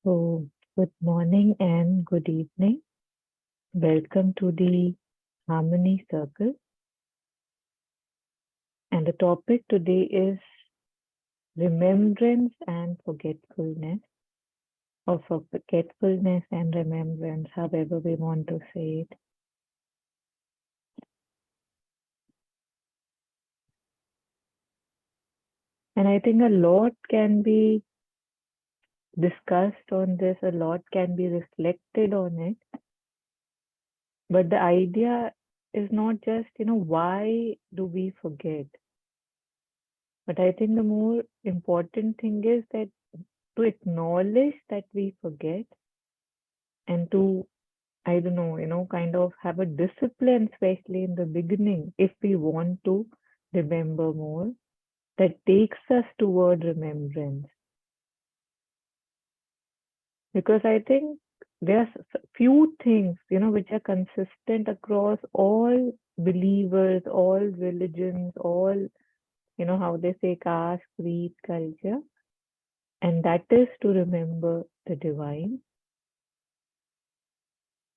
So, good morning and good evening. Welcome to the Harmony Circle. And the topic today is remembrance and forgetfulness, or forgetfulness and remembrance, however we want to say it. And I think a lot can be discussed on this, a lot can be reflected on it. But the idea is not just, why do we forget? But I think the more important thing is that to acknowledge that we forget and to, I don't know, kind of have a discipline, especially in the beginning, if we want to remember more, that takes us toward remembrance. Because I think there's few things, which are consistent across all believers, all religions, all, how they say caste, creed, culture, and that is to remember the divine.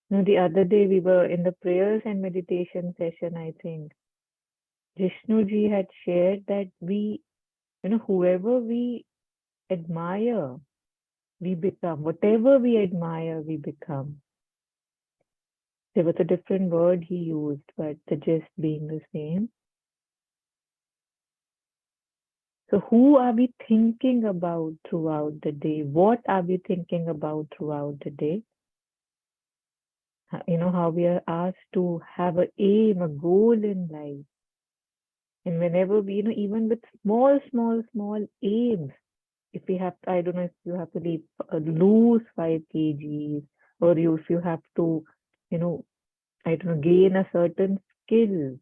The other day we were in the prayers and meditation session, I think. Jishnu ji had shared that whoever we admire, we become. Whatever we admire, we become. There was a different word he used, but the gist being the same. So, who are we thinking about throughout the day? What are we thinking about throughout the day? How we are asked to have an aim, a goal in life. And whenever we, even with small aims, if we have, I don't know if you have to lose 5 kgs, or if you have to, you know, I don't know, gain a certain skill,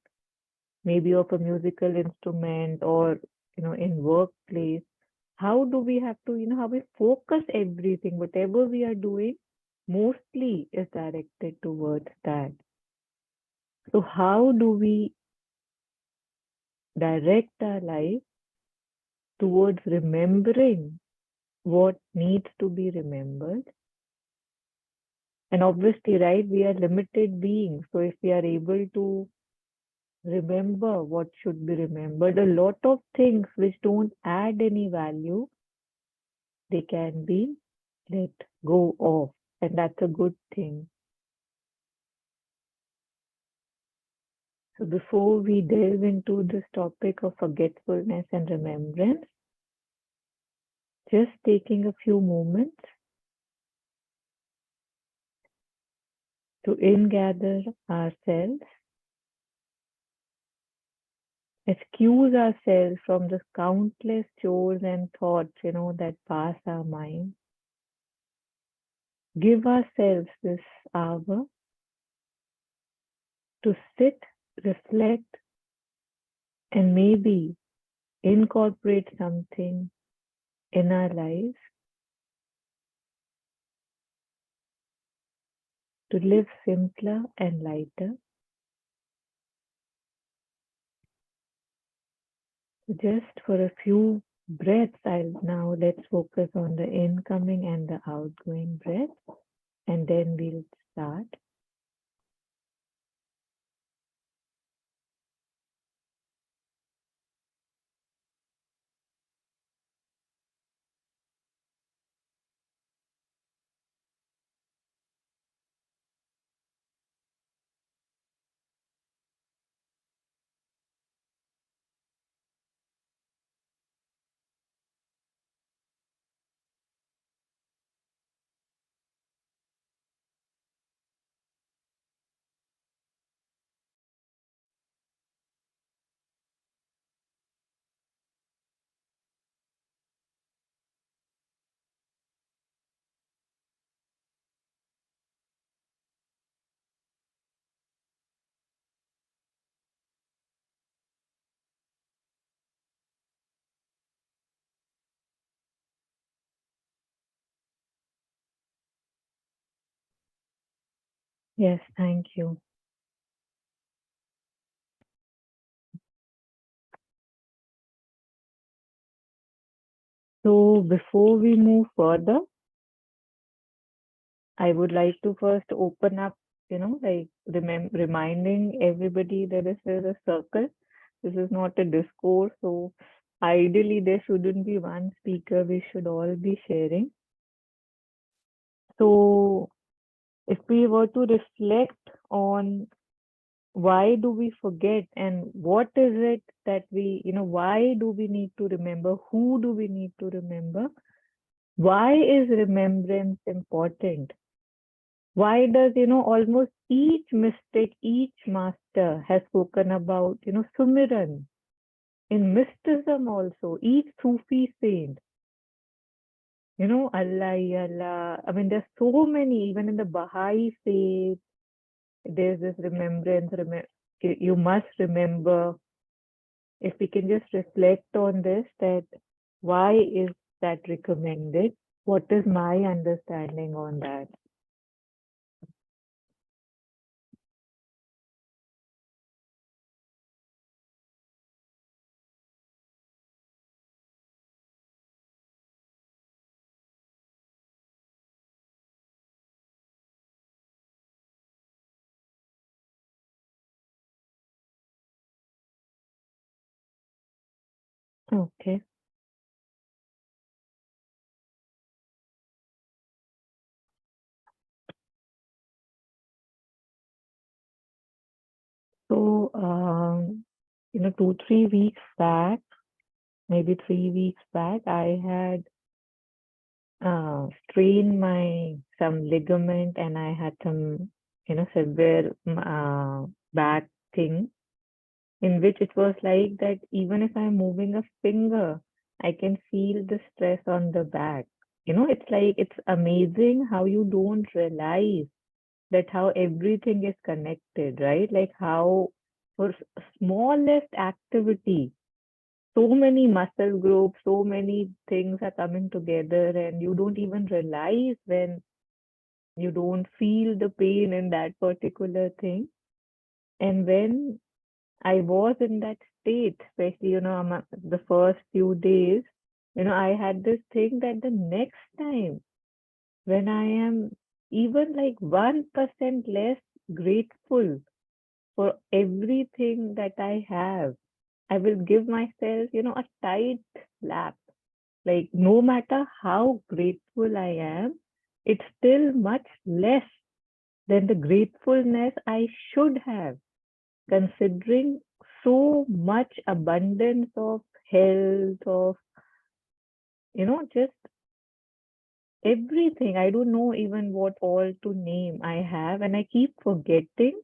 maybe of a musical instrument or, in workplace, how do we have to, how we focus everything, whatever we are doing, mostly is directed towards that. So how do we direct our life towards remembering what needs to be remembered? And obviously, right, we are limited beings. So if we are able to remember what should be remembered, a lot of things which don't add any value, they can be let go of. And that's a good thing. So before we delve into this topic of forgetfulness and remembrance, just taking a few moments to ingather ourselves, excuse ourselves from the countless chores and thoughts, that pass our mind. Give ourselves this hour to sit, reflect, and maybe incorporate something in our lives to live simpler and lighter. Just for a few breaths, let's focus on the incoming and the outgoing breath, and then we'll start. Yes, thank you. So before we move further, I would like to first open up, like reminding everybody that this is a circle. This is not a discourse. So ideally, there shouldn't be one speaker. We should all be sharing. So if we were to reflect on why do we forget and what is it that why do we need to remember? Who do we need to remember? Why is remembrance important? Why does, almost each mystic, each master has spoken about, Sumiran in mysticism also, each Sufi saint, Allah, Allah. I mean, there's so many, even in the Baha'i faith, there's this remembrance, you must remember. If we can just reflect on this, that why is that recommended? What is my understanding on that? Okay. So, 2, 3 weeks back, maybe 3 weeks back, I had strained my some ligament and I had some, severe back thing in which it was like that even if I'm moving a finger, I can feel the stress on the back. It's like it's amazing how you don't realize that how everything is connected, right? Like how for smallest activity, so many muscle groups, so many things are coming together, and you don't even realize when you don't feel the pain in that particular thing. And when I was in that state, especially, the first few days, I had this thing that the next time when I am even like 1% less grateful for everything that I have, I will give myself, a tight slap. Like, no matter how grateful I am, it's still much less than the gratefulness I should have, considering so much abundance of health, of, just everything. I don't know even what all to name I have, and I keep forgetting.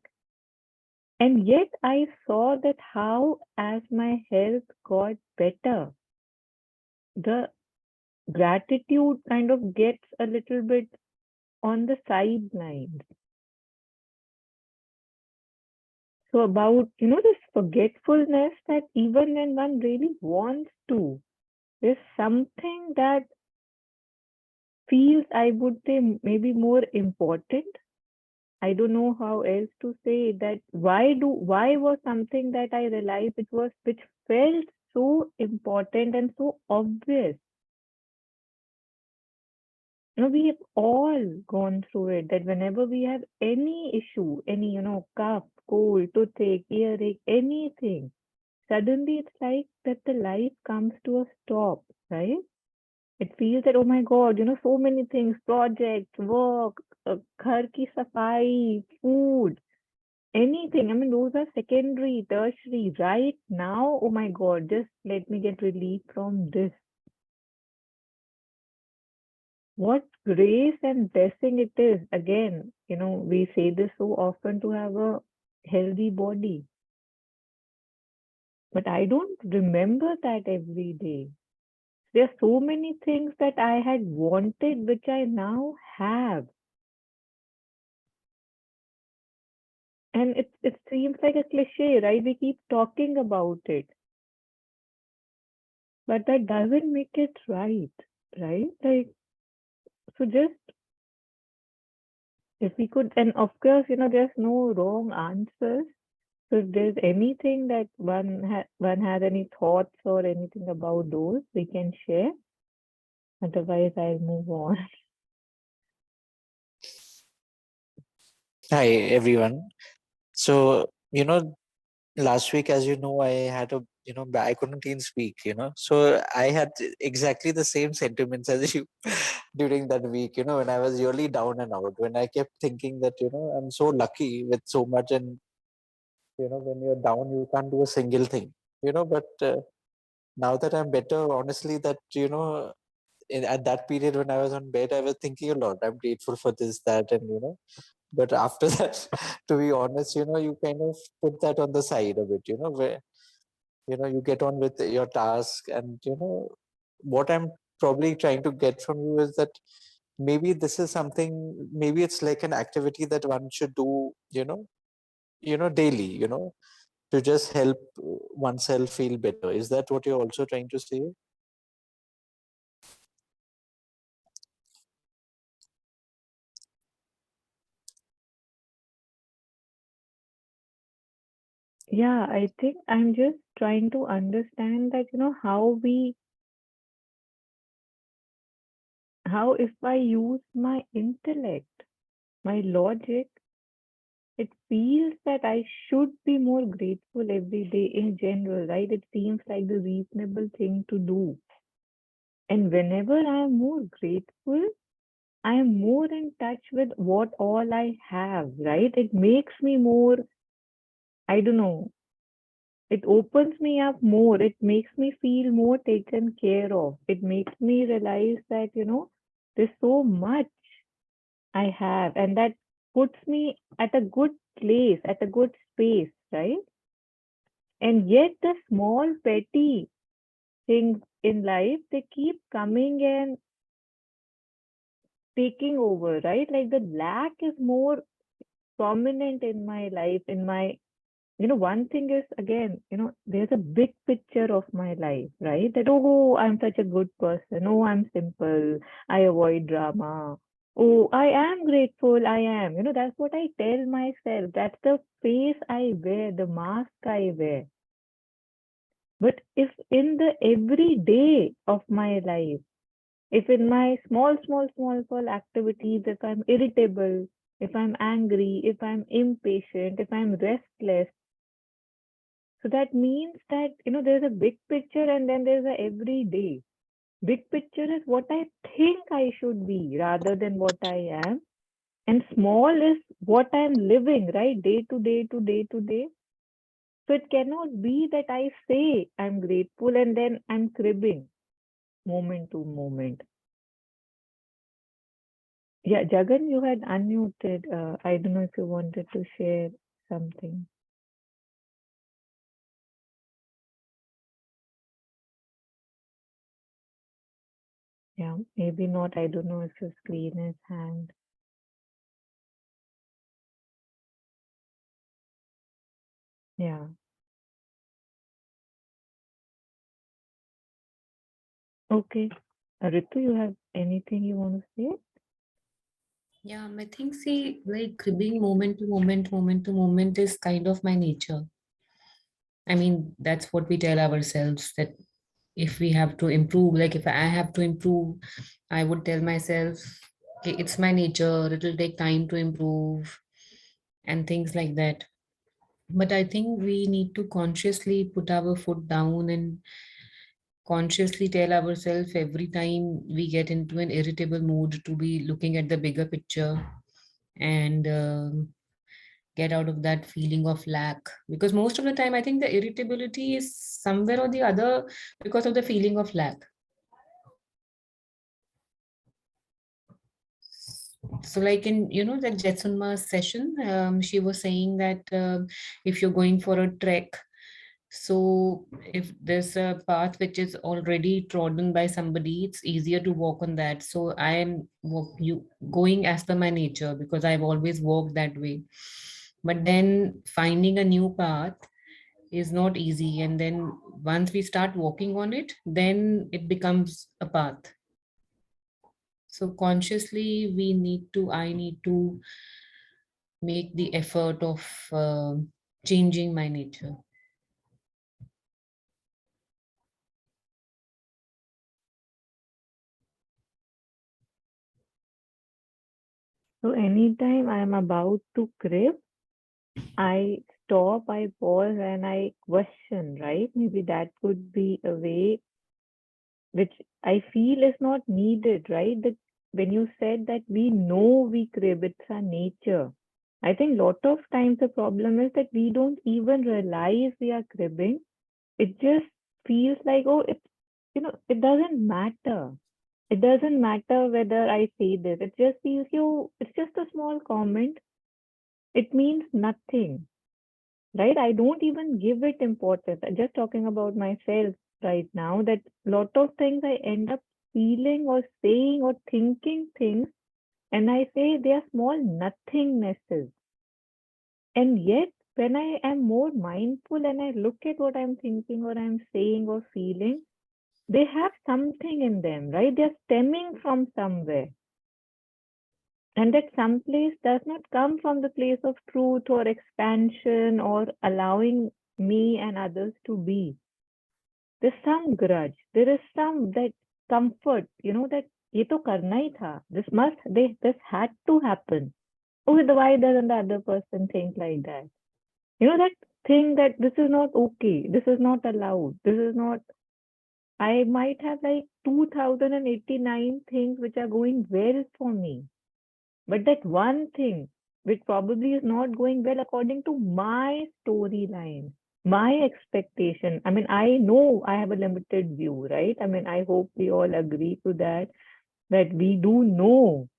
And yet I saw that how, as my health got better, the gratitude kind of gets a little bit on the sidelines. So about, this forgetfulness that even when one really wants to, there's something that feels, I would say, maybe more important. I don't know how else to say that. Why was something that I realized which felt so important and so obvious. We have all gone through it, that whenever we have any issue, any, cough, cold, toothache, earache, anything, suddenly it's like that the life comes to a stop, right? It feels that, oh my God, so many things, projects, work, ghar ki safai, food, anything. I mean, those are secondary, tertiary. Right now, oh my God, just let me get relief from this. What grace and blessing it is. Again, we say this so often, to have a healthy body. But I don't remember that every day. There are so many things that I had wanted, which I now have. And it seems like a cliche, right? We keep talking about it, but that doesn't make it right, right? Like, so just if we could, and of course, there's no wrong answers. So if there's anything that one has any thoughts or anything about those, we can share. Otherwise, I'll move on. Hi, everyone. So, last week, as you know, I had I couldn't even speak, So I had exactly the same sentiments as you during that week, when I was really down and out, when I kept thinking that, I'm so lucky with so much. And, when you're down, you can't do a single thing, but now that I'm better, honestly, that, at that period when I was on bed, I was thinking a lot. I'm grateful for this, that, and, but after that, to be honest, you kind of put that on the side a bit, where, you get on with your task. And, what I'm probably trying to get from you is that maybe this is something, maybe it's like an activity that one should do, daily, to just help oneself feel better. Is that what you're also trying to say? Yeah, I think I'm just trying to understand that, how if I use my intellect, my logic, it feels that I should be more grateful every day in general, right? It seems like the reasonable thing to do. And whenever I am more grateful, I am more in touch with what all I have, right? It makes me more, I don't know, it opens me up more. It makes me feel more taken care of. It makes me realize that, there's so much I have, and that puts me at a good place, at a good space, right? And yet, the small, petty things in life, they keep coming and taking over, right? Like the lack is more prominent in my life, in my, one thing is, again, there's a big picture of my life, right? That, oh, I'm such a good person. Oh, I'm simple. I avoid drama. Oh, I am grateful. I am. That's what I tell myself. That's the face I wear, the mask I wear. But if in the everyday of my life, if in my small activities, if I'm irritable, if I'm angry, if I'm impatient, if I'm restless, so that means that, there's a big picture and then there's a everyday. Big picture is what I think I should be rather than what I am. And small is what I'm living, right? Day to day to day to day. So it cannot be that I say I'm grateful and then I'm cribbing moment to moment. Yeah, Jagan, you had unmuted. I don't know if you wanted to share something. Yeah, maybe not. I don't know if your screen is hand. Yeah. Okay. Ritu, you have anything you want to say? Yeah, I think see, like being moment to moment, moment to moment is kind of my nature. I mean, that's what we tell ourselves that if we have to improve, like if I have to improve, I would tell myself, okay, it's my nature, it'll take time to improve and things like that. But I think we need to consciously put our foot down and consciously tell ourselves every time we get into an irritable mood to be looking at the bigger picture and get out of that feeling of lack, because most of the time I think the irritability is somewhere or the other because of the feeling of lack. So like in that Jetsunma session, she was saying that if you're going for a trek, so if there's a path which is already trodden by somebody, it's easier to walk on that. So I am going as per my nature because I've always walked that way. But then finding a new path is not easy. And then once we start walking on it, then it becomes a path. So consciously, I need to make the effort of changing my nature. So anytime I'm about to crib, I stop, I pause, and I question, right? Maybe that could be a way which I feel is not needed, right? That when you said that we know we crib, it's our nature. I think lot of times the problem is that we don't even realize we are cribbing. It just feels like, oh, it doesn't matter. It doesn't matter whether I say this. It just feels, it's just a small comment. It means nothing, right? I don't even give it importance. I'm just talking about myself right now that lot of things I end up feeling or saying or thinking things, and I say they are small nothingnesses. And yet, when I am more mindful and I look at what I'm thinking or I'm saying or feeling, they have something in them, right? They're stemming from somewhere. And that some place does not come from the place of truth or expansion or allowing me and others to be. There's some grudge. There is some that comfort, that ये तो करना ही था. This had to happen. Oh, why doesn't the other person think like that? That thing that this is not okay. This is not allowed. This is not. I might have like 2089 things which are going well for me. But that one thing, which probably is not going well according to my storyline, my expectation. I mean, I know I have a limited view, right? I mean, I hope we all agree to that we do know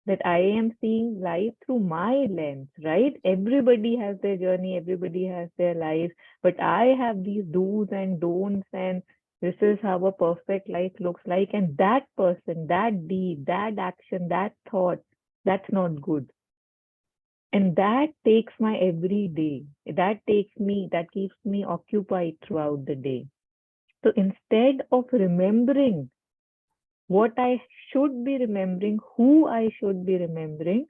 that I am seeing life through my lens, right? Everybody has their journey, everybody has their life, but I have these do's and don'ts, and this is how a perfect life looks like. And that person, that deed, that action, that thought, that's not good. And that takes my every day. That keeps me occupied throughout the day. So instead of remembering what I should be remembering, who I should be remembering,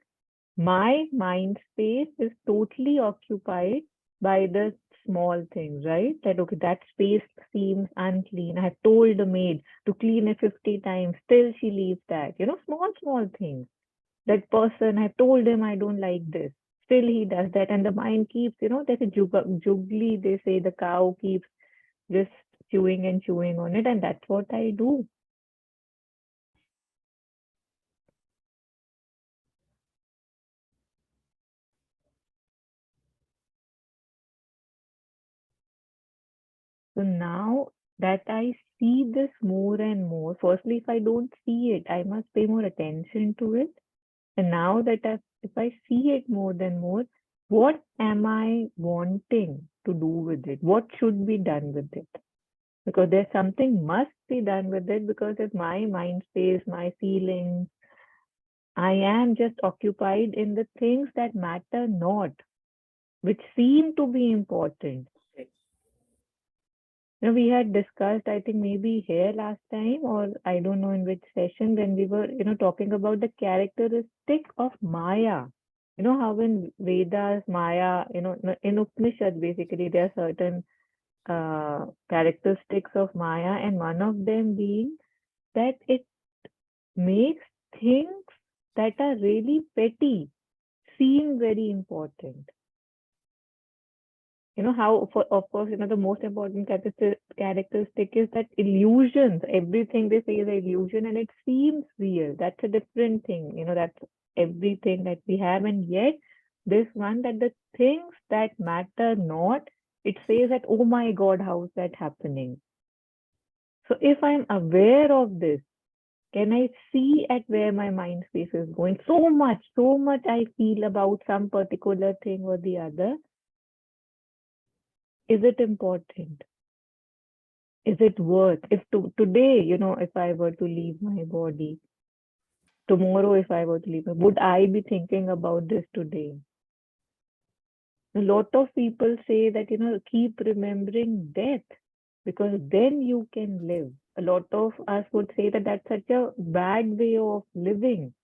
my mind space is totally occupied by the small things, right? That, okay, that space seems unclean. I have told the maid to clean it 50 times, still she leaves that. Small, small things. That person, I've told him I don't like this. Still he does that. And the mind keeps, there's a jugli, they say the cow keeps just chewing and chewing on it. And that's what I do. So now that I see this more and more, firstly, if I don't see it, I must pay more attention to it. And now that if I see it more than more, what am I wanting to do with it? What should be done with it? Because there's something must be done with it, because if my mind space, my feelings, I am just occupied in the things that matter not, which seem to be important. We had discussed, I think maybe here last time, or I don't know in which session, when we were, talking about the characteristic of Maya. How in Vedas, Maya, in Upanishad, basically, there are certain characteristics of Maya, and one of them being that it makes things that are really petty seem very important. How, of course, the most important characteristic is that illusions, everything they say is an illusion and it seems real. That's a different thing. That's everything that we have. And yet, this one, that the things that matter not, it says that, oh my God, how is that happening? So if I'm aware of this, can I see at where my mind space is going? So much I feel about some particular thing or the other. Is it important? Is it worth? If today, if I were to leave my body, tomorrow, if I were to leave, would I be thinking about this today? A lot of people say that, keep remembering death because then you can live. A lot of us would say that that's such a bad way of living.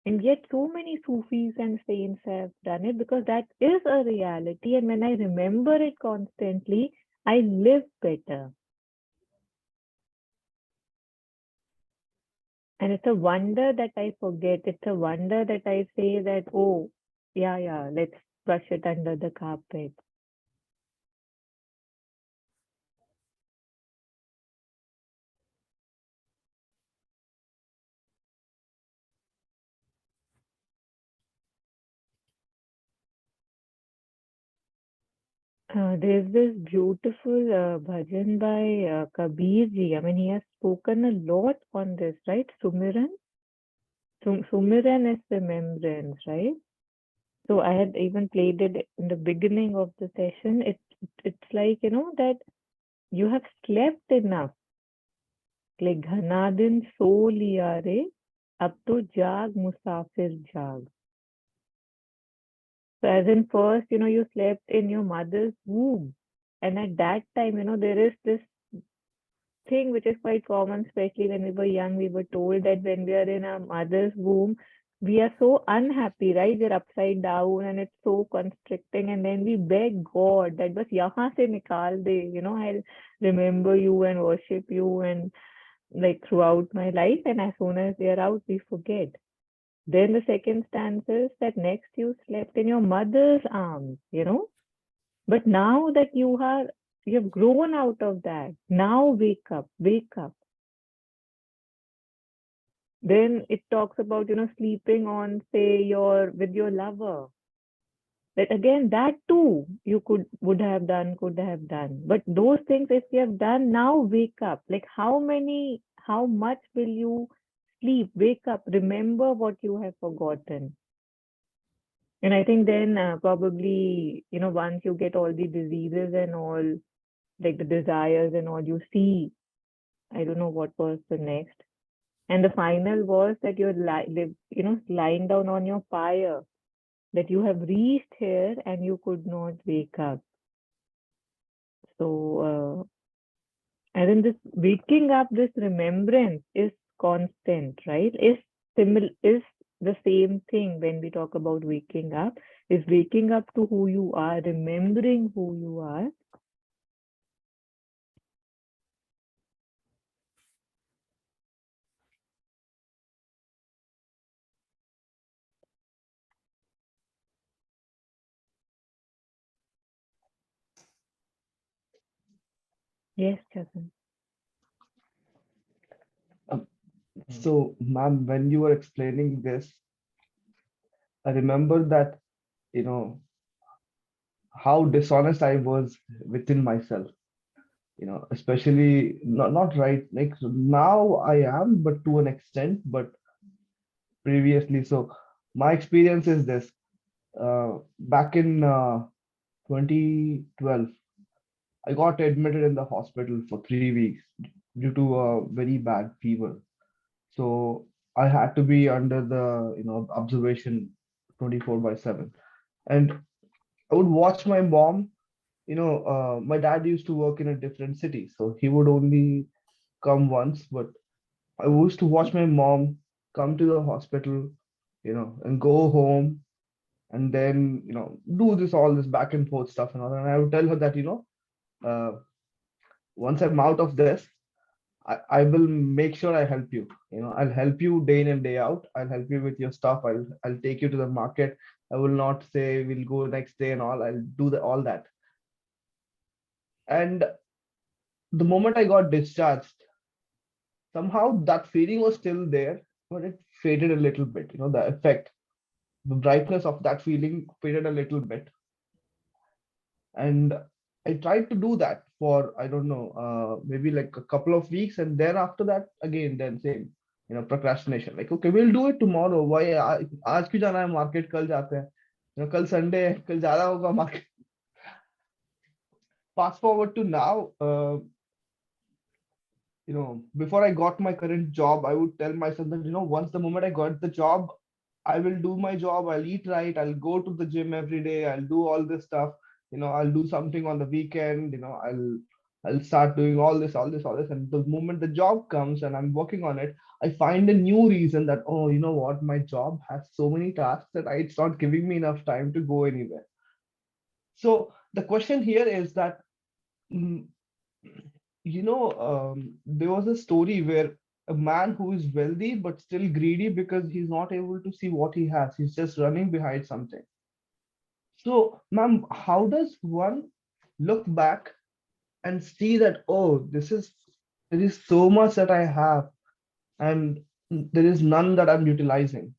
And yet, so many Sufis and saints have done it because that is a reality. And when I remember it constantly, I live better. And it's a wonder that I forget. It's a wonder that I say that, oh, yeah, let's brush it under the carpet. There's this beautiful bhajan by Kabir ji. I mean, he has spoken a lot on this, right? Sumiran? Sumiran is remembrance, right? So I had even played it in the beginning of the session. It's like, that you have slept enough. Like घना दिन सो लिया रे, अब तो जाग मुसाफिर जाग. So as in first, you slept in your mother's womb. And at that time, there is this thing which is quite common, especially when we were young. We were told that when we are in our mother's womb, we are so unhappy, right? We're upside down and it's so constricting. And then we beg God that bas yahan se nikal de, I'll remember you and worship you and like throughout my life. And as soon as we are out, we forget. Then the second stanza is that next you slept in your mother's arms, But now that you have grown out of that, now wake up, wake up. Then it talks about, sleeping on, say, with your lover. That again, that too you would have done, could have done. But those things, if you have done, now wake up. Like how much will you sleep? Wake up, remember what you have forgotten. And I think then probably, once you get all the diseases and all, like the desires and all, you see, I don't know what was the next. And the final was that you're lying down on your pyre, that you have reached here and you could not wake up. So, and then this waking up, this remembrance is constant, right? Is the same thing when we talk about waking up, is waking up to who you are, remembering who you are. Yes, Jason. So, ma'am, when you were explaining this, I remember that, you know, how dishonest I was within myself, especially not right. Like now I am, but to an extent, but previously. So, my experience is this. Back in 2012, I got admitted in the hospital for 3 weeks due to a very bad fever. So I had to be under the observation 24 by 7. And I would watch my mom. My dad used to work in a different city, so he would only come once. But I used to watch my mom come to the hospital, and go home, and then do all this back and forth stuff and all. And I would tell her that uh, once I'm out of this, I will make sure I help you. I'll help you day in and day out. I'll help you with your stuff. I'll take you to the market. I will not say we'll go next day and all. I'll do all that. And the moment I got discharged, somehow that feeling was still there, but it faded a little bit. The effect, the brightness of that feeling faded a little bit. And I tried to do that for, I don't know, maybe like a couple of weeks, and then after that again, then same, procrastination. Like, okay, we'll do it tomorrow. Why आज क्यों जाना है market, कल जाते हैं. कल Sunday है, कल ज्यादा होगा market. Fast forward to now, before I got my current job, I would tell myself that, once the moment I got the job, I will do my job, I'll eat right, I'll go to the gym every day, I'll do all this stuff, I'll do something on the weekend, I'll start doing all this. And the moment the job comes and I'm working on it, I find a new reason that, oh, you know what, my job has so many tasks that it's not giving me enough time to go anywhere. So the question here is that, there was a story where a man who is wealthy but still greedy because he's not able to see what he has. He's just running behind something. So, ma'am, how does one look back and see that, oh, there is so much that I have, and there is none that I'm utilizing,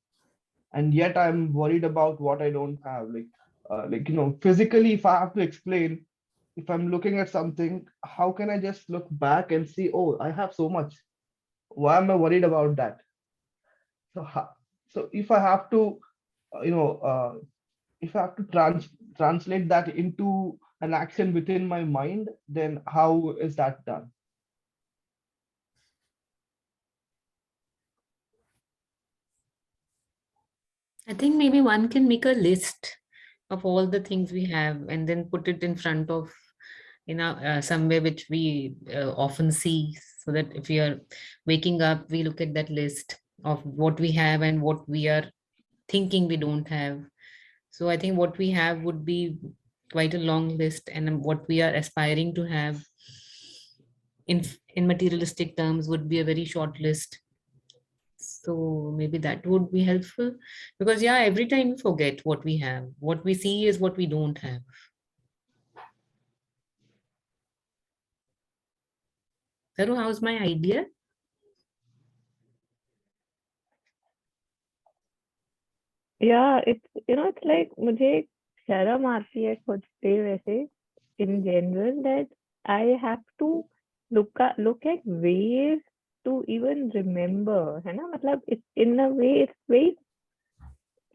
and yet I'm worried about what I don't have. Like physically, if I have to explain, if I'm looking at something, how can I just look back and see, oh, I have so much. Why am I worried about that? So, so if I have to, you know, if I have to translate that into an action within my mind, then how is that done? I think maybe one can make a list of all the things we have and then put it in front of, somewhere which we often see, so that if we are waking up, we look at that list of what we have and what we are thinking we don't have. So I think what we have would be quite a long list, and what we are aspiring to have in materialistic terms would be a very short list. So maybe that would be helpful, because yeah, every time we forget what we have. What we see is what we don't have. Saru, how's my idea? Yeah, it's like मुझे शर्म आती है खुद से वैसे in general that I have to look at ways to even remember, है ना? मतलब it's in a way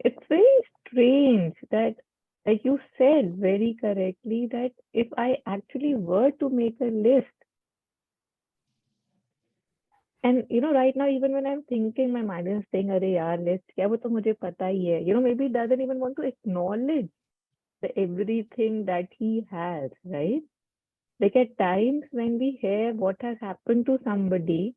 it's very strange that, like you said very correctly, that if I actually were to make a list, and right now, even when I'm thinking, my mind is saying, "अरे यार, list क्या, वो तो मुझे पता ही है." Maybe it doesn't even want to acknowledge everything that he has, right? Like at times when we hear what has happened to somebody,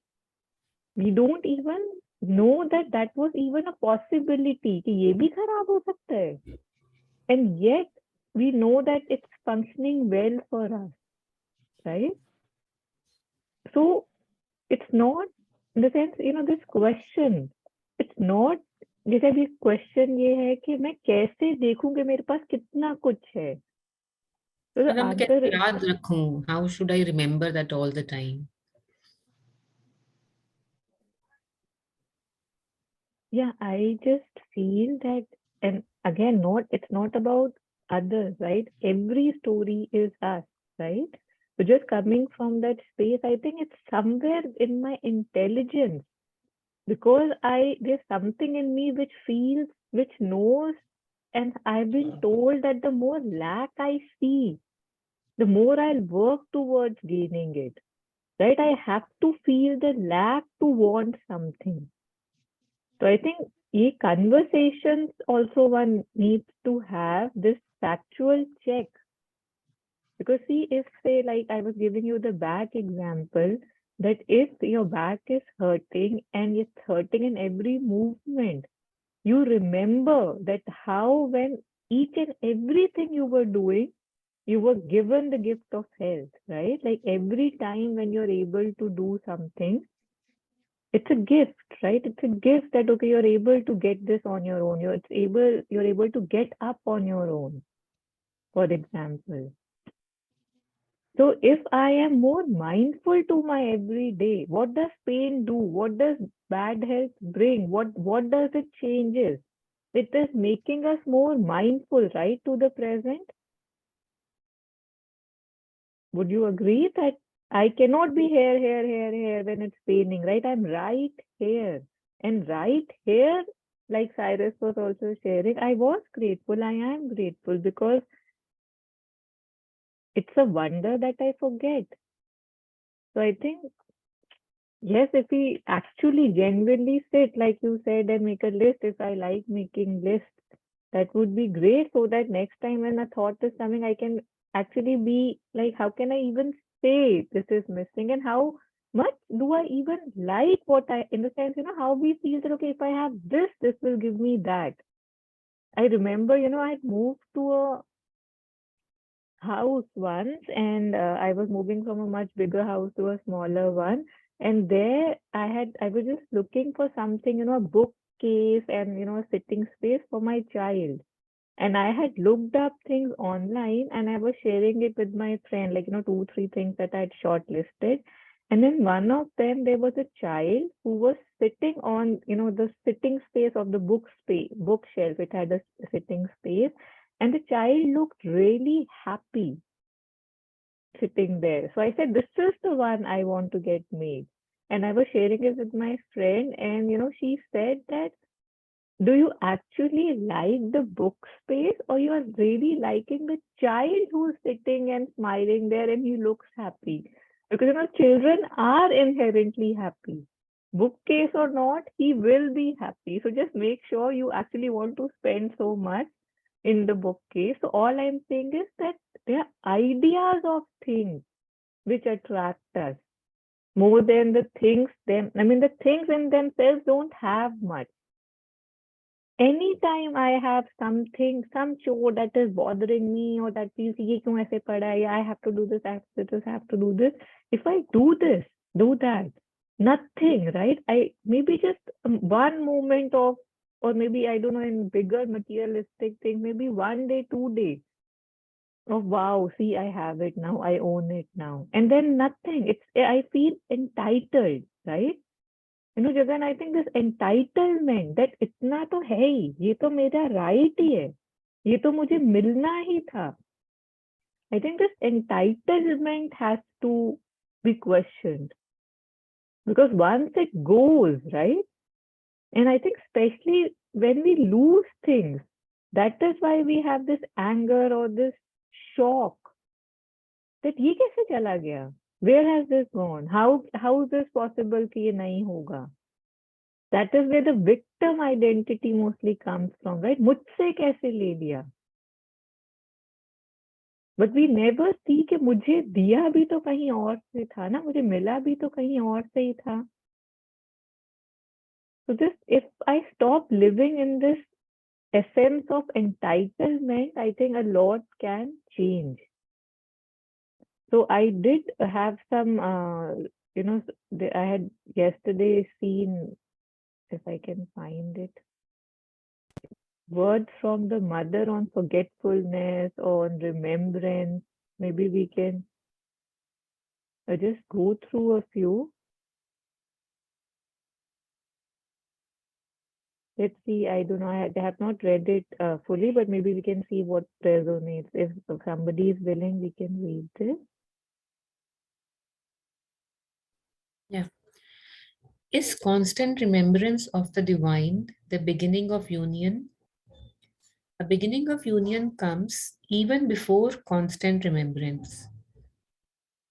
we don't even know that that was even a possibility कि ये भी खराब हो सकता है. And yet we know that it's functioning well for us, right? So it's not, in the sense, this question, it's not, जैसे अभी question ये है कि मैं कैसे देखूं कि मेरे पास कितना कुछ है. So the मतलब मैं answer कैसे is, याद रखूं? How should I remember that all the time? yeah, I just feel that, and again, it's not about others, right? Every story is us, right? So just coming from that space, I think it's somewhere in my intelligence, because there's something in me which feels, which knows, and I've been told that the more lack I see, the more I'll work towards gaining it, right? I have to feel the lack to want something. So I think ye conversations also one needs to have this factual check. Because see, if say like I was giving you the back example, that if your back is hurting and it's hurting in every movement, you remember that how when each and everything you were doing, you were given the gift of health, right? Like every time when you're able to do something, it's a gift, right? It's a gift that okay, you're able to get this on your own. You're able to get up on your own, for example. So if I am more mindful to my everyday, what does pain do? What does bad health bring? What does it changes? It is making us more mindful, right, to the present. Would you agree that I cannot be here when it's paining, right? I'm right here. And right here, like Cyrus was also sharing, I was grateful. I am grateful because it's a wonder that I forget. So I think, yes, if we actually genuinely sit, like you said, and make a list, if I like making lists, that would be great, so that next time when a thought is coming, I can actually be like, how can I even say this is missing, and how much do I even like what I, in the sense, how we feel that, okay, if I have this will give me that. I remember, I'd moved to a house once, and I was moving from a much bigger house to a smaller one. And there I was just looking for something, a bookcase and, a sitting space for my child. And I had looked up things online and I was sharing it with my friend, like, 2, 3 things that I had shortlisted. And then one of them, there was a child who was sitting on, the sitting space of the bookshelf. It had a sitting space. And the child looked really happy sitting there. So I said, this is the one I want to get made. And I was sharing it with my friend, and she said that, do you actually like the book space, or you are really liking the child who's sitting and smiling there and he looks happy? Because children are inherently happy. Bookcase or not, he will be happy. So just make sure you actually want to spend so much in the bookcase. So all I'm saying is that there are ideas of things which attract us more than the things the things in themselves don't have much. Anytime I have something, some chore that is bothering me, or that feels ye kyun aise pada hai, I have to do this, I have to do this. If I do this, do that, nothing, right? I maybe just one moment of, or maybe I don't know, in bigger materialistic thing, maybe 1 day, 2 days. Oh wow, see, I have it now, I own it now. And then nothing. I feel entitled, right? Jagan, I think this entitlement, that इतना तो है ही, ये तो मेरा right ही है, ये तो मुझे मिलना ही था. I think this entitlement has to be questioned, because once it goes, right? And I think especially when we lose things, that is why we have this anger or this shock that ये कैसे चला गया? Where has this gone? How is this possible कि ये नहीं होगा? That is where the victim identity mostly comes from, right? मुझसे कैसे ले लिया? But we never see कि मुझे दिया भी तो कहीं और से था ना, मुझे मिला भी तो कहीं और से ही था. So just, if I stop living in this essence of entitlement, I think a lot can change. So I did have some, I had yesterday seen, if I can find it, words from the mother on forgetfulness, on remembrance. Maybe we can just go through a few. Let's see. I don't know. I have not read it fully, but maybe we can see what resonates. If somebody is willing, we can read this. Yeah. Is constant remembrance of the divine the beginning of union? A beginning of union comes even before constant remembrance.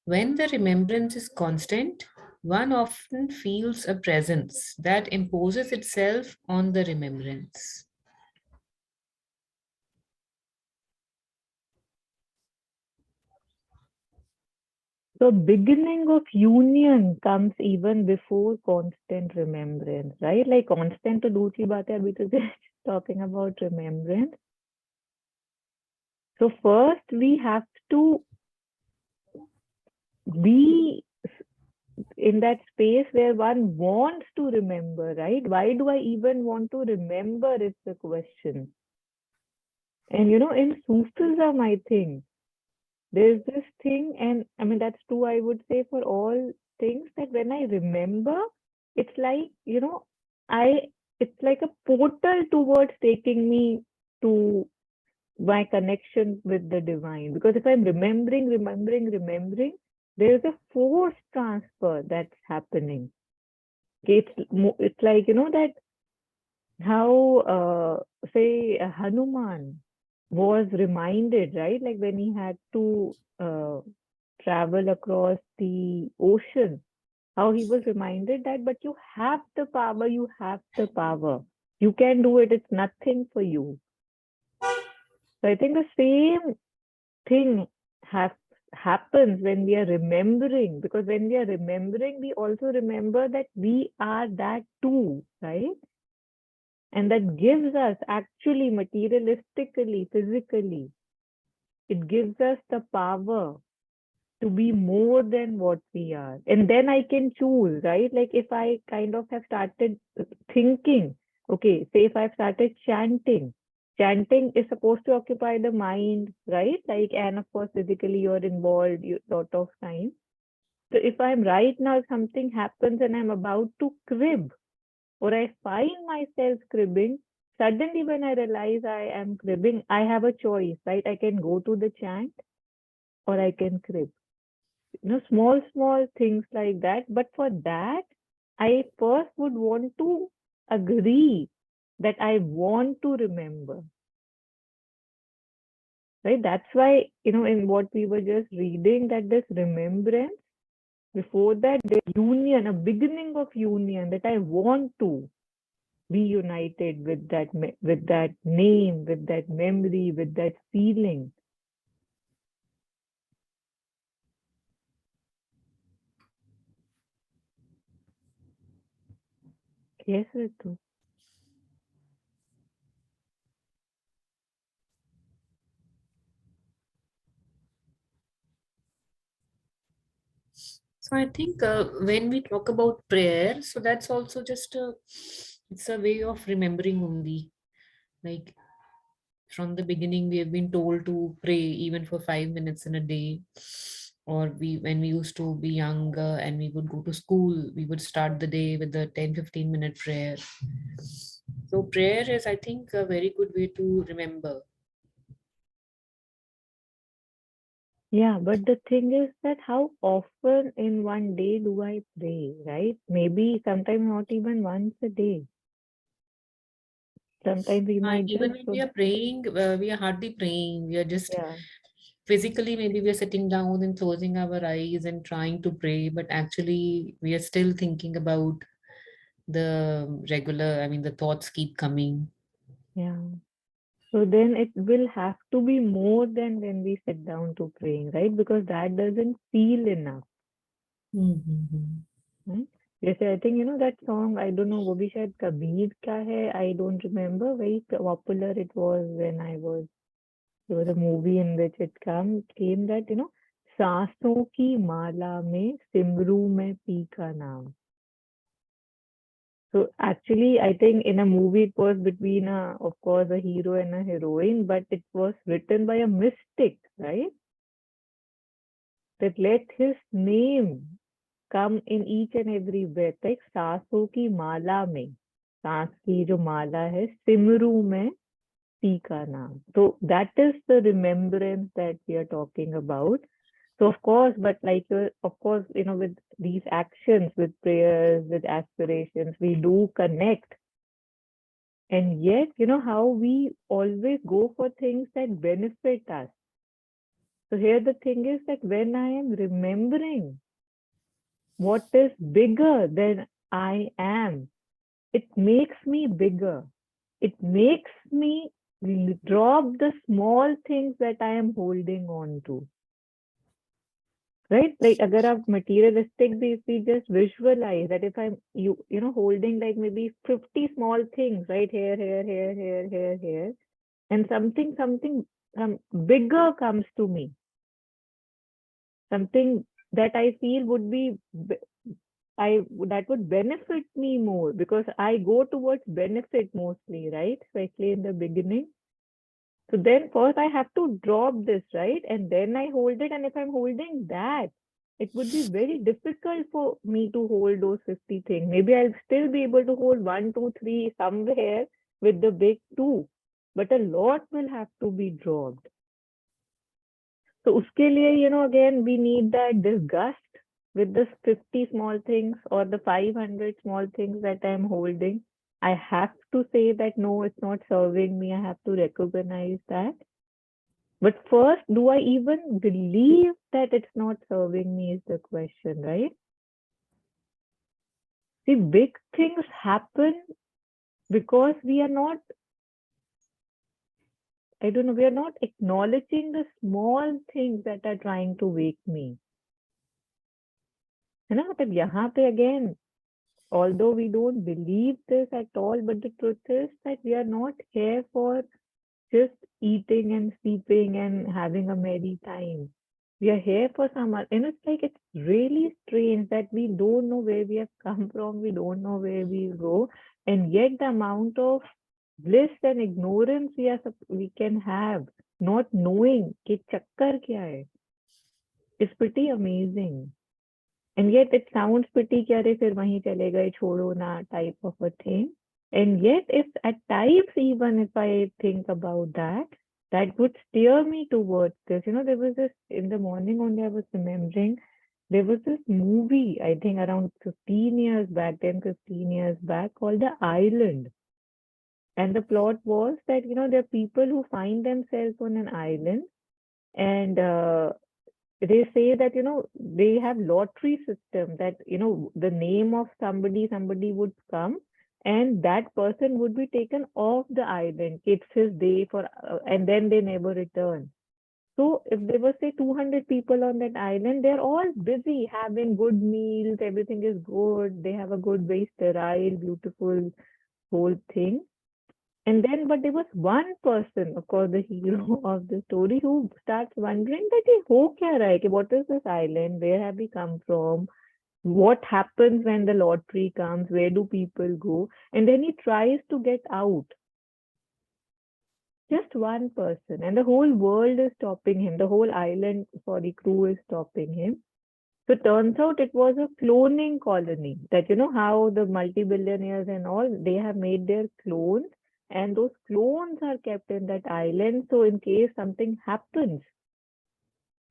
When the remembrance is constant, one often feels a presence that imposes itself on the remembrance. So beginning of union comes even before constant remembrance, right? Like constant to दूसरी बात है, अभी तो just talking about remembrance. So first we have to be in that space where one wants to remember, right? Why do I even want to remember is the question. And in Sufism, I think there's this thing, and I mean, that's true, I would say, for all things, that when I remember, it's like, it's like a portal towards taking me to my connection with the divine. Because if I'm remembering, there's a force transfer that's happening. Okay, it's like, that how, say, Hanuman was reminded, right? Like when he had to travel across the ocean, how he was reminded that, but you have the power, you have the power. You can do it, it's nothing for you. So I think the same thing happens when we are remembering, because when we are remembering, we also remember that we are that too, right? And that gives us, actually, materialistically, physically, it gives us the power to be more than what we are. And then I can choose, right? Like if I kind of have started thinking, okay, say if I've started chanting, chanting is supposed to occupy the mind, right? Like, and of course, physically you're involved lot of time. So if I'm right now, if something happens and I'm about to crib, or I find myself cribbing, suddenly when I realize I am cribbing, I have a choice, right? I can go to the chant or I can crib. Small things like that. But for that, I first would want to agree that I want to remember, right? That's why, in what we were just reading, that this remembrance, before that, the union, a beginning of union, that I want to be united with with that name, with that memory, with that feeling. Yes, Ritu. So I think when we talk about prayer, so that's also just it's a way of remembering only. Like from the beginning, we have been told to pray even for 5 minutes in a day. Or when we used to be younger and we would go to school, we would start the day with the 10-15 minute prayer. So prayer is, I think, a very good way to remember. Yeah, but the thing is that how often in one day do I pray, right? Maybe sometimes not even once a day. Sometimes we might Even just when we put, are praying, we are hardly praying. We are just yeah, physically, maybe we are sitting down and closing our eyes and trying to pray, but actually, we are still thinking about the regular, I mean, the thoughts keep coming. yeah. So then it will have to be more than when we sit down to praying, right? Because that doesn't feel enough, Mm-hmm. right? जैसे I think that song, I don't know, वो भी शायद कबीर का है, I don't remember. Very popular it was when I was, there was a movie in which it came that सांसों की माला में सिमरू में पी का नाम. So actually, I think in a movie it was between of course, a hero and a heroine, but it was written by a mystic, right? That let his name come in each and every breath, like सांसों की माला में, सांस की जो माला है, सिमरू में P का नाम. So that is the remembrance that we are talking about. So of course, but like of course, with these actions, with prayers, with aspirations, we do connect. And yet, how we always go for things that benefit us. So here the thing is that when I am remembering what is bigger than I am, it makes me bigger. It makes me drop the small things that I am holding on to. Right? Like agar आप materialistic if we just visualize that if I'm holding like maybe 50 small things, right? Here, and something bigger comes to me, something that I feel would be that would benefit me more, because I go towards benefit mostly, right? Especially in the beginning. So then first I have to drop this, right? And then I hold it. And if I'm holding that, it would be very difficult for me to hold those 50 things. Maybe I'll still be able to hold 1, 2, 3 somewhere with the big two, but a lot will have to be dropped. So uske liye, again, we need that disgust with the 50 small things or the 500 small things that I'm holding. I have to say that no, it's not serving me. I have to recognize that. But first, do I even believe that it's not serving me is the question, right? See, big things happen because we are not, I don't know, we are not acknowledging the small things that are trying to wake me. है ना? मतलब यहाँ पे again, although we don't believe this at all, but the truth is that we are not here for just eating and sleeping and having a merry time. We are here for some, and it's like it's really strange that we don't know where we have come from, we don't know where we go, and yet the amount of bliss and ignorance we can have, not knowing कि चक्कर क्या है, is pretty amazing. And yet it sounds pretty कि अरे फिर वहीं चले गए छोड़ो ना type of a thing. And yet if at times even if I think about that, that would steer me towards this. You know, there was this in the morning only I was remembering, there was this movie, I think around 15 years back, 10, 15 years back, called The Island. And the plot was that, you know, there are people who find themselves on an island and they say that, you know, they have lottery system that, you know, the name of somebody would come and that person would be taken off the island. It's his day for, and then they never return. So if there were say 200 people on that island, they're all busy having good meals, everything is good, they have a good, very sterile, beautiful whole thing. And then, but there was one person, of course, the hero of the story, who starts wondering that he ho kya raha hai, कि what is this island? Where have we come from? What happens when the lottery comes? Where do people go? And then he tries to get out. Just one person, and the whole world is stopping him. The whole island, sorry, crew is stopping him. So it turns out it was a cloning colony. That you know how the multi-billionaires and all, they have made their clones, and those clones are kept in that island. So in case something happens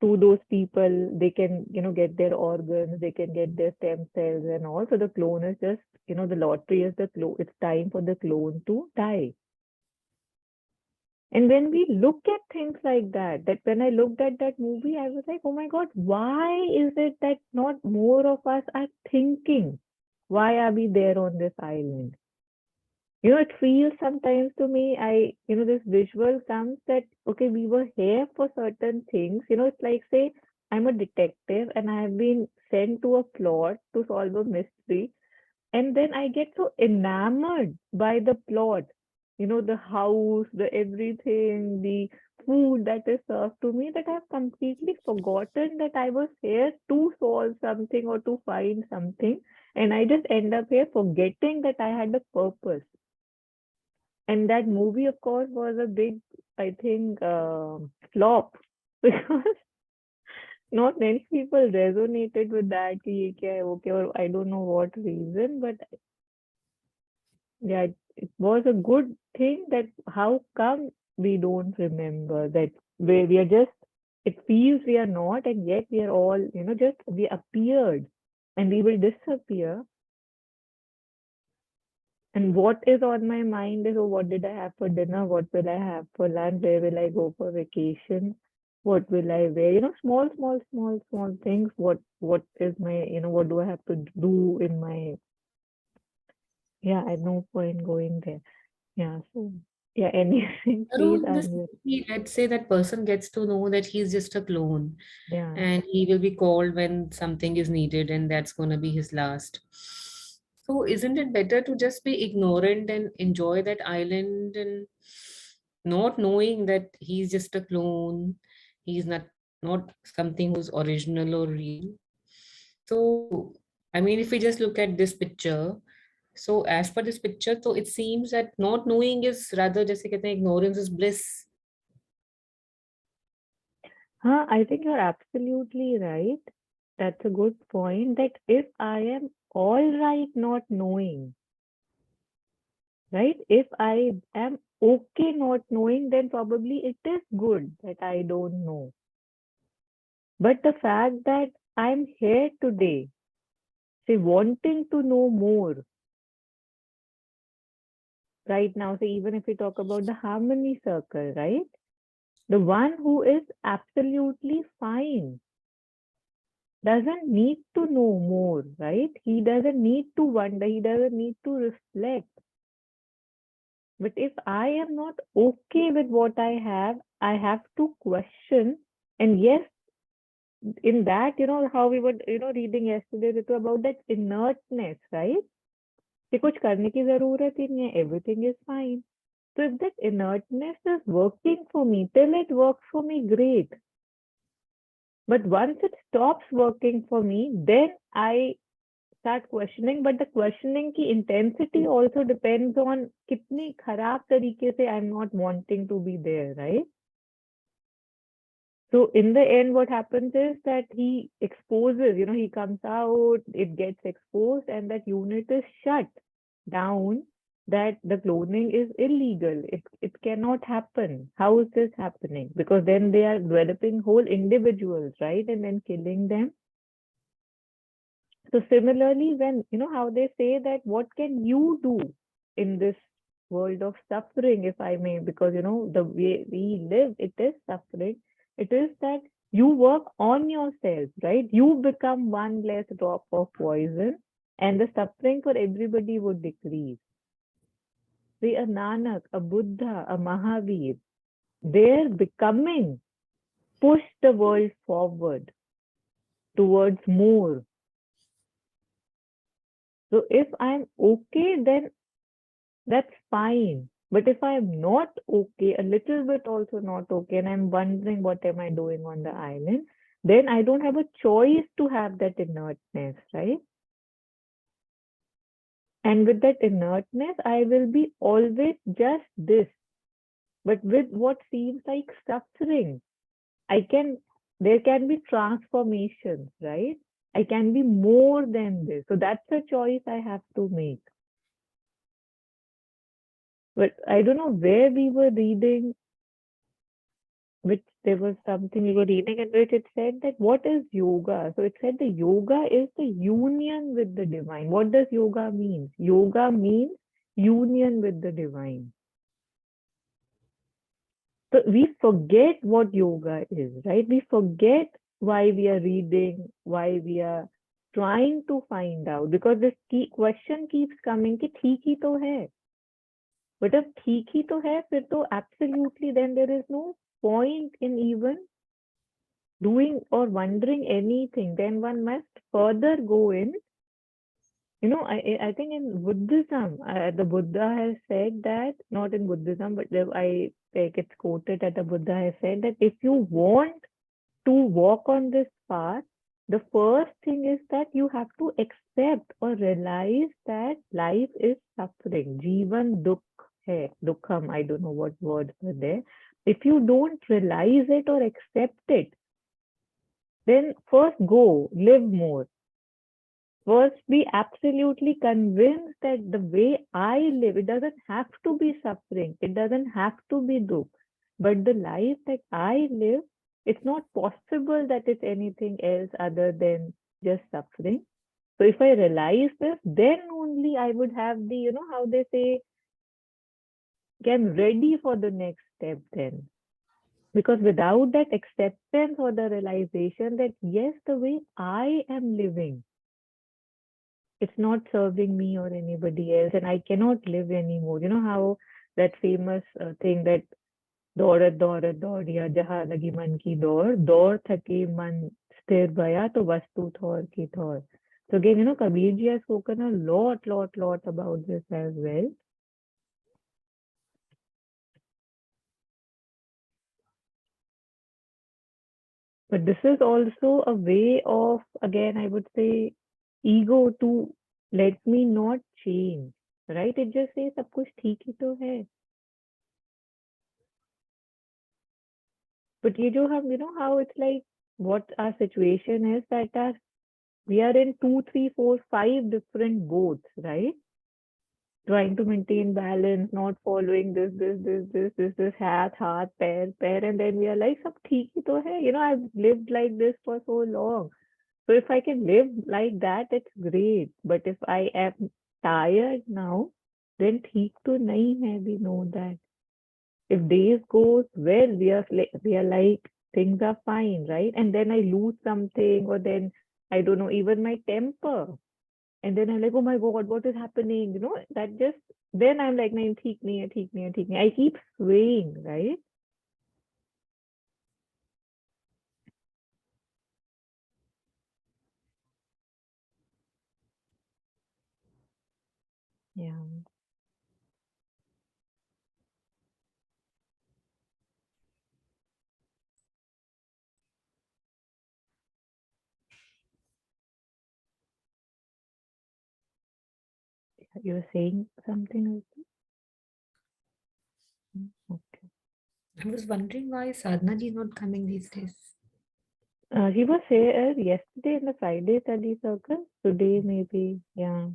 to those people, they can, you know, get their organs, they can get their stem cells and all. So the clone is just, you know, the lottery is the clone. It's time for the clone to die. And when we look at things like that, that when I looked at that movie, I was like, oh my God, why is it that not more of us are thinking? Why are we there on this island? You know, it feels sometimes to me, this visual comes that, okay, we were here for certain things. You know, it's like, say, I'm a detective and I have been sent to a plot to solve a mystery. And then I get so enamored by the plot, you know, the house, the everything, the food that is served to me, that I've completely forgotten that I was here to solve something or to find something. And I just end up here forgetting that I had a purpose. And that movie, of course, was a big, I think, flop because not many people resonated with that. कि ये क्या है, वो क्या, or I don't know what reason, but yeah, it was a good thing that how come we don't remember that where we are just, it feels we are not, and yet we are all, you know, just we appeared and we will disappear. And what is on my mind is, oh, what did I have for dinner? What will I have for lunch? Where will I go for vacation? What will I wear? You know, small things. What is my, you know, what do I have to do in my, yeah, I have no point going there. Yeah, so yeah, anything, please, Around this, let's say that person gets to know that he's just a clone yeah. and he will be called when something is needed and that's going to be his last. So isn't it better to just be ignorant and enjoy that island and not knowing that he's just a clone, he's not something who's original or real. So I mean, if we just look at this picture, so as per this picture, so it seems that not knowing is rather, जैसे कहते हैं, ignorance is bliss. Huh, I think you're absolutely right. That's a good point. That if I am all right not knowing, right? If I am okay not knowing, then probably it is good that I don't know. But the fact that I'm here today, say, wanting to know more right now, say, even if we talk about the harmony circle, right? The one who is absolutely fine doesn't need to know more, right? He doesn't need to wonder, he doesn't need to reflect. But if I am not okay with what I have to question. And yes, in that, you know, how we were, you know, reading yesterday Ritu, about that inertness, right? कि कुछ करने की जरूरत ही नहीं है, everything is fine. So if that inertness is working for me, till it works for me, great. But once it stops working for me, then I start questioning. But the questioning की intensity also depends on कितनी खराब तरीके से I'm not wanting to be there, right? So in the end, what happens is that he exposes, he comes out, it gets exposed, and that unit is shut down, that the cloning is illegal. It cannot happen. How is this happening? Because then they are developing whole individuals, right? And then killing them. So similarly, when how they say that what can you do in this world of suffering, if I may, because the way we live, it is suffering. It is that you work on yourself, right? You become one less drop of poison, and the suffering for everybody would decrease. See, a Nanak, a Buddha, a Mahavir, their becoming push the world forward towards more. So if I'm okay, then that's fine. But if I'm not okay, a little bit also not okay, and I'm wondering what am I doing on the island, then I don't have a choice to have that inertness, right? And with that inertness, I will be always just this, but with what seems like suffering. There can be transformations, right? I can be more than this. So that's a choice I have to make. But I don't know where we were reading, which there was something we were reading in which it said that what is yoga? So it said the yoga is the union with the divine. What does yoga mean? Yoga means union with the divine. So we forget what yoga is, right? We forget why we are reading, why we are trying to find out, because this question keeps coming कि ठीक ही तो है. But if ठीक ही तो है, फिर तो absolutely then there is no point in even doing or wondering anything. Then one must further go in. I think in Buddhism, the Buddha has said that, not in Buddhism, but I think it's quoted that the Buddha has said that if you want to walk on this path, the first thing is that you have to accept or realize that life is suffering. Jivan dukh hai, dukkham, I don't know what words are there. If you don't realize it or accept it, then first go, live more. First, be absolutely convinced that the way I live, it doesn't have to be suffering, it doesn't have to be dukh, but the life that I live, it's not possible that it's anything else other than just suffering. So if I realize this, then only I would have the, how they say, get ready for the next step then. Because without that acceptance or the realization that, yes, the way I am living, it's not serving me or anybody else, and I cannot live anymore. You know how that famous thing that दौड़त दौड़त दौड़िया जहाँ लगी मन की दौड़ दौड़ थके मन स्थिर भया तो वस्तु थौर की Thor. So again, Kabir ji has spoken a lot about this as well. But this is also a way of, again, I would say, ego to let me not change, right? It just says सब कुछ ठीक ही तो है. But you do have, how it's like, what our situation is that we are in 2, 3, 4, 5 different boats, right? Trying to maintain balance, not following this, hat, pair, and then we are like, sab theek hi to hai. I've lived like this for so long. So if I can live like that, it's great. But if I am tired now, then theek to nahi hai, we know that. If days goes well, we are like things are fine, right? And then I lose something, or then I don't know, even my temper, and then I'm like, oh my god, what is happening? That just then I'm like, nahi, theek nahi hai, theek nahi hai, theek nahi hai. I keep swaying, right? Yeah. you were saying something like that? Okay. I was wondering why Sadhana is not coming these days. He was here yesterday in the Friday study circle. Today maybe, yeah.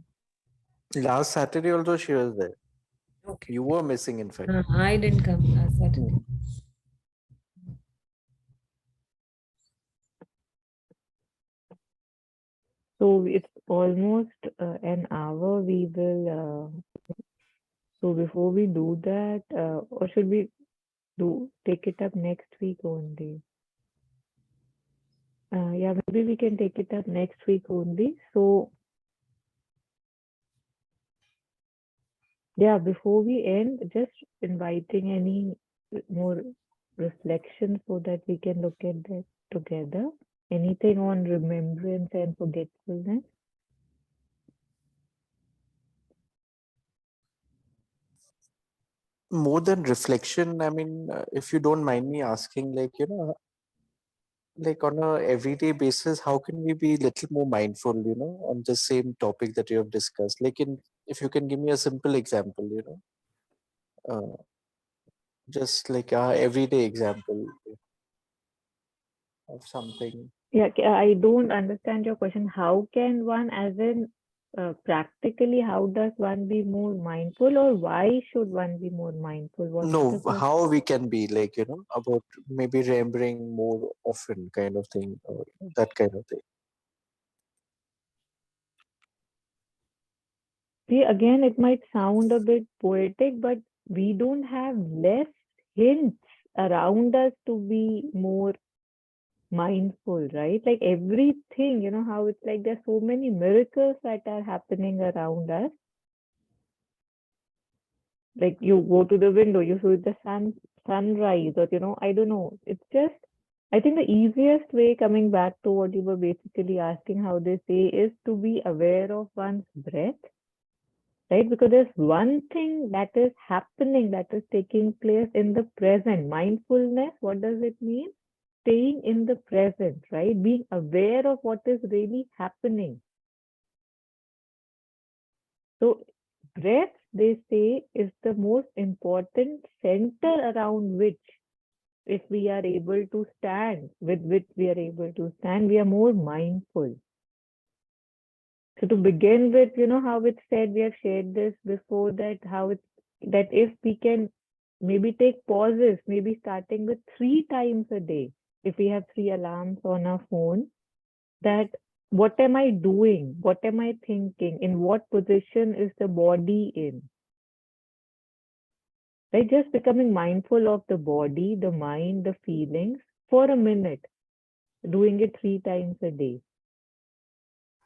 Last Saturday also she was there. Okay. You were missing, in fact. I didn't come last Saturday. So it's almost an hour. We will. So before we do that, or should we take it up next week only? Yeah, maybe we can take it up next week only. So yeah, before we end, just inviting any more reflection so that we can look at that together. Anything on remembrance and forgetfulness? More than reflection, I mean, if you don't mind me asking, like, like on a everyday basis, how can we be a little more mindful, on the same topic that you have discussed? Like, if you can give me a simple example, uh, just like a everyday example of something. Yeah, I don't understand your question. How can one, as in practically, how does one be more mindful, or why should one be more mindful? What's the No, question? how we can be like, about maybe remembering more often kind of thing, or that kind of thing. See, again, it might sound a bit poetic, but we don't have less hints around us to be more mindful, right? Like everything, you know, how it's like there's so many miracles that are happening around us. Like you go to the window, you see the sunrise, or I don't know. It's just, I think the easiest way, coming back to what you were basically asking, how they say, is to be aware of one's breath, right? Because there's one thing that is happening, that is taking place in the present. Mindfulness, what does it mean? Staying in the present, right? Being aware of what is really happening. So, breath, they say, is the most important center around which, if we are able to stand, with which we are able to stand, we are more mindful. So to begin with, you know how it's said, we have shared this before, that how it's that if we can maybe take pauses, maybe starting with 3 times a day, if we have 3 alarms on our phone, that what am I doing? What am I thinking? In what position is the body in? Right? Just becoming mindful of the body, the mind, the feelings for a minute, doing it 3 times a day.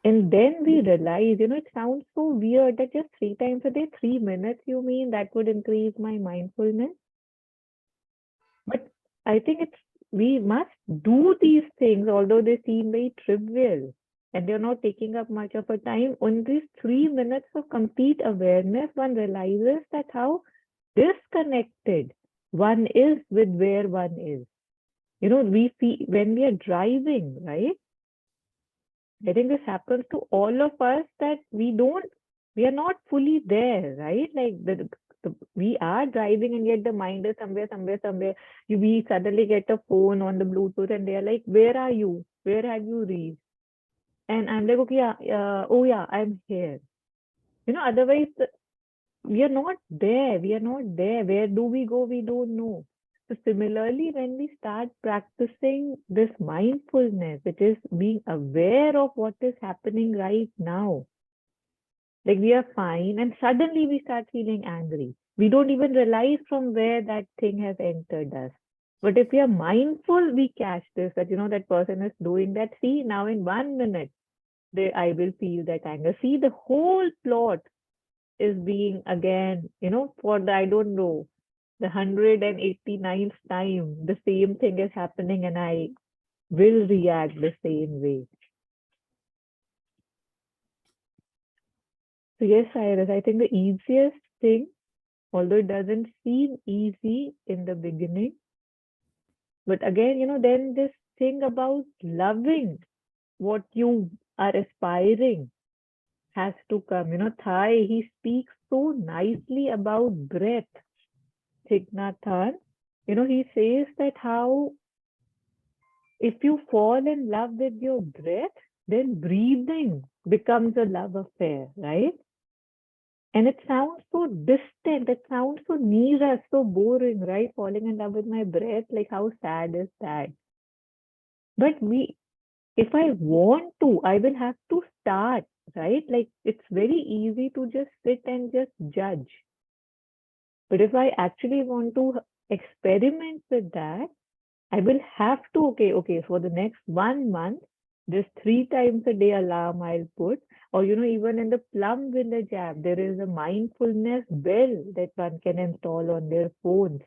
And then we realize, it sounds so weird that just 3 times a day, 3 minutes, you mean that would increase my mindfulness? But I think we must do these things, although they seem very trivial and they're not taking up much of a time. On these 3 minutes of complete awareness, one realizes that how disconnected one is with where one is. We feel when we are driving, right? I think this happens to all of us, that we are not fully there, right? Like we are driving and yet the mind is somewhere. We suddenly get a phone on the Bluetooth and they're like, where are you? Where have you reached? And I'm like, okay, yeah, oh yeah, I'm here. Otherwise we are not there. We are not there. Where do we go? We don't know. So similarly, when we start practicing this mindfulness, it is being aware of what is happening right now. Like we are fine and suddenly we start feeling angry. We don't even realize from where that thing has entered us. But if we are mindful, we catch this, that, that person is doing that. See, now in 1 minute, I will feel that anger. See, the whole plot is being again, for the, I don't know, the 189th time, the same thing is happening and I will react the same way. So yes, Cyrus, I think the easiest thing, although it doesn't seem easy in the beginning, but again, then this thing about loving what you are aspiring, has to come. Thai, he speaks so nicely about breath. Thich Nhat Hanh, he says that how if you fall in love with your breath, then breathing becomes a love affair, right? And it sounds so distant, it sounds so near, so boring, right? Falling in love with my breath, like how sad is that? But if I want to, I will have to start, right? Like it's very easy to just sit and just judge. But if I actually want to experiment with that, I will have to, okay, for the next 1 month, just 3 times a day alarm I'll put. Or, even in the Plum Village app, there is a mindfulness bell that one can install on their phones.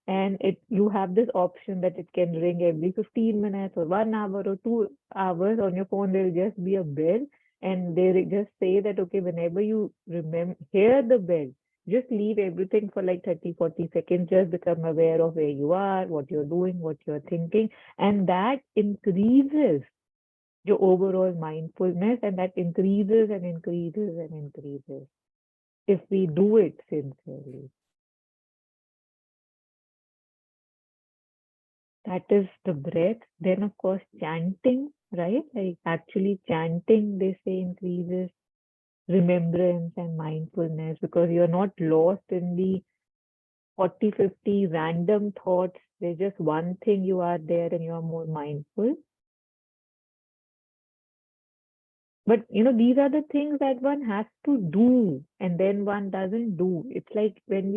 And you have this option that it can ring every 15 minutes or 1 hour or 2 hours on your phone. There'll just be a bell, and they just say that, okay, whenever you hear the bell, just leave everything for like 30-40 seconds. Just become aware of where you are, what you're doing, what you're thinking. And that increases your overall mindfulness, and that increases and increases and increases if we do it sincerely. That is the breath. Then, of course, chanting, right? Like actually chanting, they say, increases remembrance and mindfulness because you're not lost in the 40, 50 random thoughts. There's just one thing you are there and you're more mindful. But, these are the things that one has to do and then one doesn't do. It's like when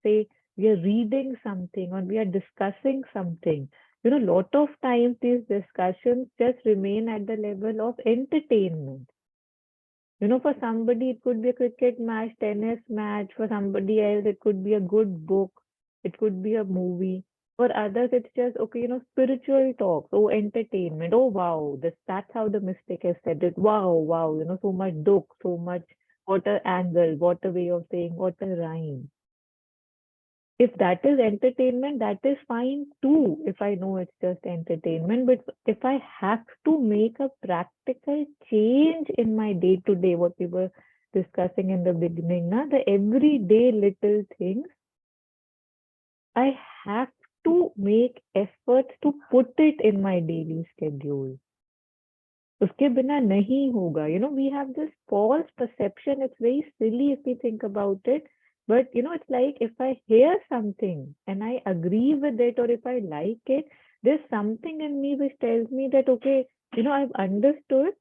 say, we are reading something or we are discussing something. Lot of times these discussions just remain at the level of entertainment. For somebody, it could be a cricket match, tennis match. For somebody else, it could be a good book. It could be a movie. For others, it's just, okay, spiritual talks. Oh, entertainment. Oh, wow. That's how the mystic has said it. Wow, wow. So much dukh, so much. What a angle, what a way of saying, what a rhyme. If that is entertainment, that is fine too, if I know it's just entertainment. But if I have to make a practical change in my day to day, what we were discussing in the beginning, the everyday little things, I have to make efforts to put it in my daily schedule. उसके बिना नहीं होगा. We have this false perception. It's very silly if we think about it. But, it's like if I hear something and I agree with it, or if I like it, there's something in me which tells me that, okay, I've understood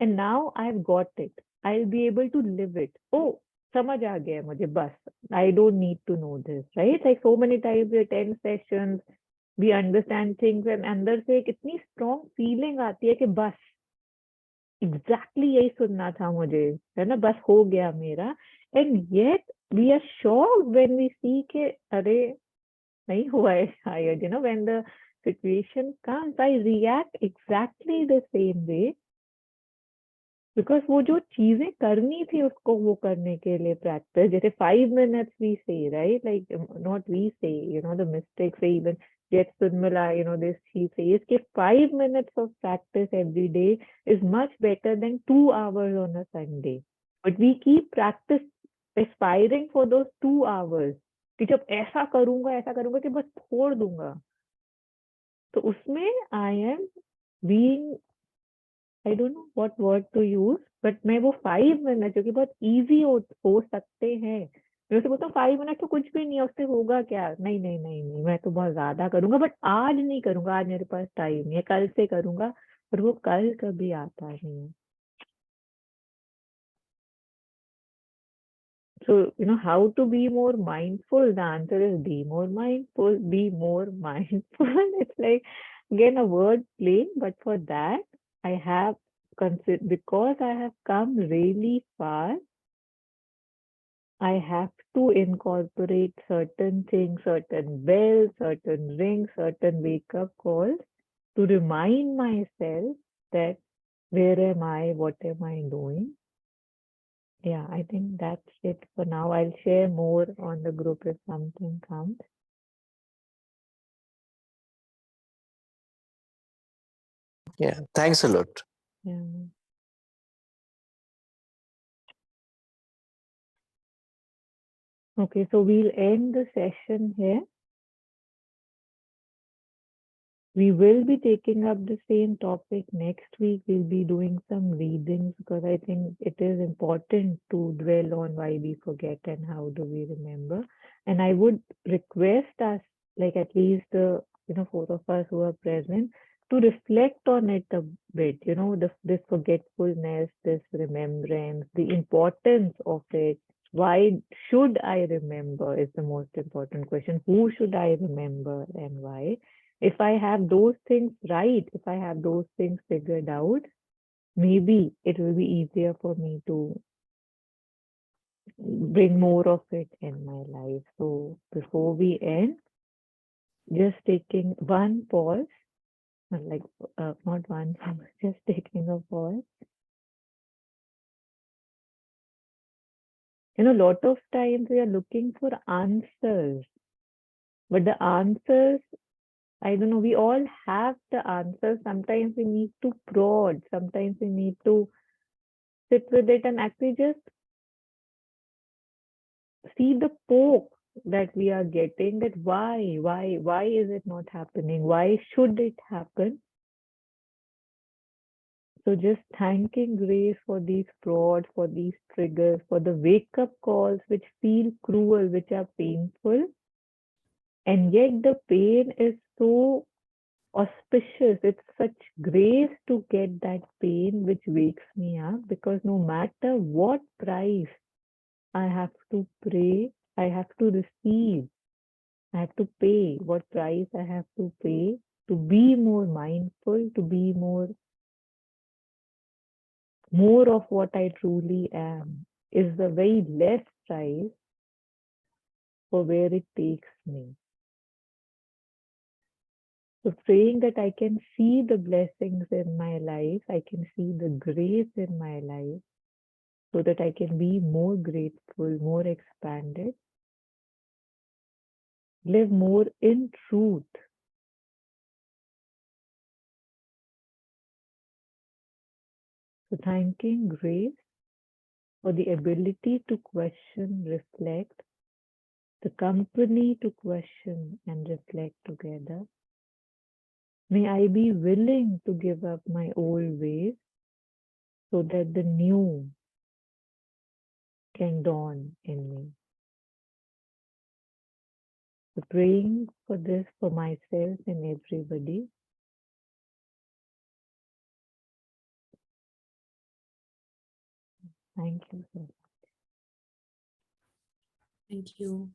and now I've got it. I'll be able to live it. Oh, समझ आ गया मुझे बस. I don't need to know this, right? Like so many times we attend sessions, we understand things, and अंदर से एक इतनी strong feeling आती है कि बस एग्जैक्टली यही सुनना था मुझे, है ना, बस हो गया मेरा. And yet we are shocked when we see के अरे नहीं हुआ है शायद. When the situation comes I react exactly the same way because वो जो चीजें करनी थी उसको वो करने के लिए प्रैक्टिस. जैसे 5 minutes वी से, राइट, लाइक नॉट वी से, द मिस्टेक से even Yet Sunmila, this she says, कि 5 minutes of practice every day is much better than 2 hours on a Sunday. But we keep practice aspiring for those 2 hours. कि जब ऐसा करूंगा कि बस छोड़ दूंगा. तो उसमें I am being, I don't know what word to use, but मैं वो 5 minutes जो कि बहुत easy हो सकते हैं, मैं उसे बोलता हूँ 5 मिनट तो कुछ भी नहीं है, उससे होगा क्या. नहीं नहीं नहीं नहीं, मैं तो बहुत ज्यादा करूंगा, बट आज नहीं करूंगा, आज मेरे पास टाइम नहीं है, कल से करूंगा. पर वो कल कभी आता नहीं है. So, how to be more mindful? The answer is be more mindful, be more mindful. It's like, again, a word play, but for that, I have considered, because I have come really far, I have to incorporate certain things, certain bells, certain rings, certain wake up calls to remind myself that where am I, what am I doing? Yeah, I think that's it for now. I'll share more on the group if something comes. Yeah, thanks a lot. Yeah. Okay, so we'll end the session here. We will be taking up the same topic next week. We'll be doing some readings because I think it is important to dwell on why we forget and how do we remember. And I would request us, like at least the four of us who are present, to reflect on it a bit. This forgetfulness, this remembrance, the importance of it. Why should I remember is the most important question. Who should I remember and why? If I have those things right, if I have those things figured out, maybe it will be easier for me to bring more of it in my life. So before we end, just taking one pause, like not one, just taking a pause. A lot of times we are looking for answers, but the answers, I don't know, we all have the answers. Sometimes we need to prod, sometimes we need to sit with it and actually just see the poke that we are getting, that why is it not happening? Why should it happen? So just thanking grace for these prods, for these triggers, for the wake-up calls which feel cruel, which are painful. And yet the pain is so auspicious. It's such grace to get that pain which wakes me up, because no matter what price I have to pray, I have to receive, I have to pay, what price I have to pay to be more mindful, to be more of what I truly am, is the very less price for where it takes me. So praying that I can see the blessings in my life, I can see the grace in my life, so that I can be more grateful, more expanded, live more in truth. So thanking grace for the ability to question, reflect, the company to question and reflect together. May I be willing to give up my old ways so that the new can dawn in me. So praying for this for myself and everybody. Thank you so much. Thank you.